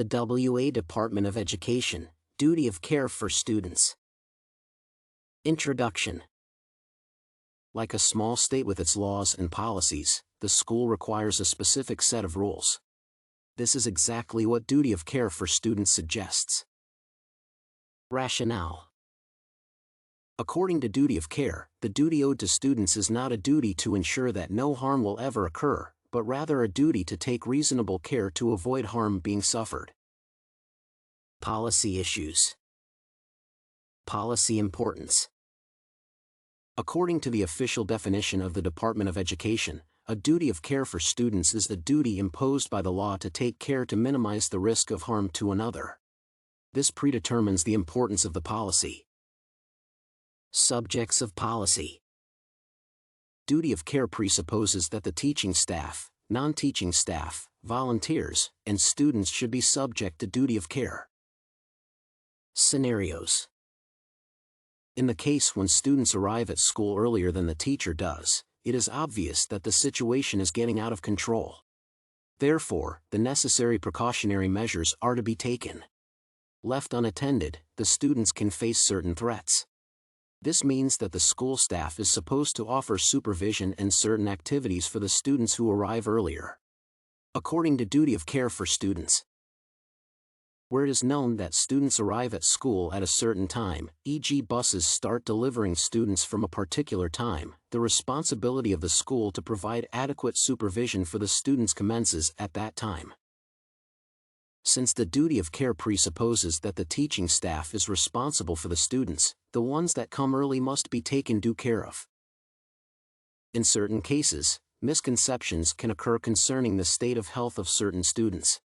The WA Department of Education, Duty of Care for Students. Introduction. Like a small state with its laws and policies, the school requires a specific set of rules. This is exactly what duty of care for students suggests. Rationale. According to duty of care, the duty owed to students is not a duty to ensure that no harm will ever occur, but rather a duty to take reasonable care to avoid harm being suffered. Policy issues. Policy importance. According to the official definition of the Department of Education, a duty of care for students is the duty imposed by the law to take care to minimize the risk of harm to another. This predetermines the importance of the policy. Subjects of policy. Duty of care presupposes that the teaching staff, non-teaching staff, volunteers, and students should be subject to duty of care. Scenarios. In the case when students arrive at school earlier than the teacher does, it is obvious that the situation is getting out of control. Therefore, the necessary precautionary measures are to be taken. Left unattended, the students can face certain threats. This means that the school staff is supposed to offer supervision and certain activities for the students who arrive earlier. According to duty of care for students, where it is known that students arrive at school at a certain time, e.g. buses start delivering students from a particular time, the responsibility of the school to provide adequate supervision for the students commences at that time. Since the duty of care presupposes that the teaching staff is responsible for the students, the ones that come early must be taken due care of. In certain cases, misconceptions can occur concerning the state of health of certain students.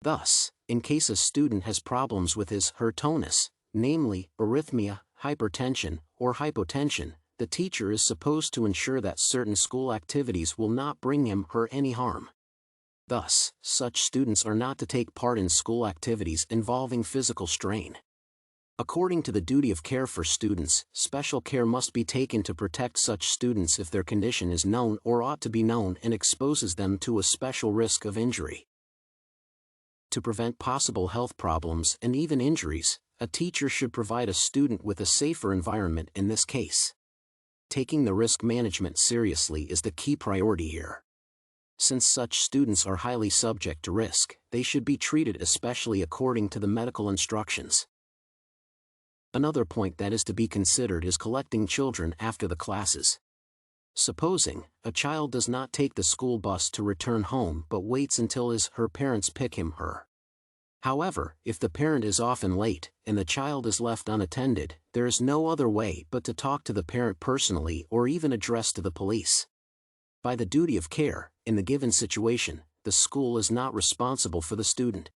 Thus, in case a student has problems with his/her tonus, namely, arrhythmia, hypertension, or hypotension, the teacher is supposed to ensure that certain school activities will not bring him/her any harm. Thus, such students are not to take part in school activities involving physical strain. According to the duty of care for students, special care must be taken to protect such students if their condition is known or ought to be known and exposes them to a special risk of injury. To prevent possible health problems and even injuries, a teacher should provide a student with a safer environment in this case. Taking the risk management seriously is the key priority here. Since such students are highly subject to risk, they should be treated especially according to the medical instructions. Another point that is to be considered is collecting children after the classes. Supposing a child does not take the school bus to return home but waits until his/her parents pick him/her. However, if the parent is often late and the child is left unattended, there is no other way but to talk to the parent personally or even address to the police. By the duty of care, in the given situation, the school is not responsible for the student.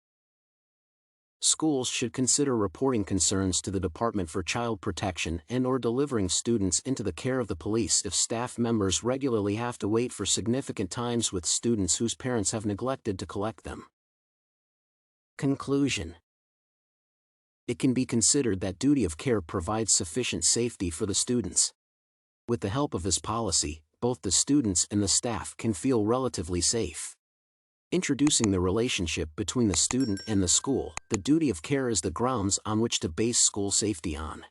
Schools should consider reporting concerns to the Department for Child Protection and/or delivering students into the care of the police if staff members regularly have to wait for significant times with students whose parents have neglected to collect them. Conclusion. It can be considered that duty of care provides sufficient safety for the students. With the help of this policy, both the students and the staff can feel relatively safe. Introducing the relationship between the student and the school, the duty of care is the grounds on which to base school safety on.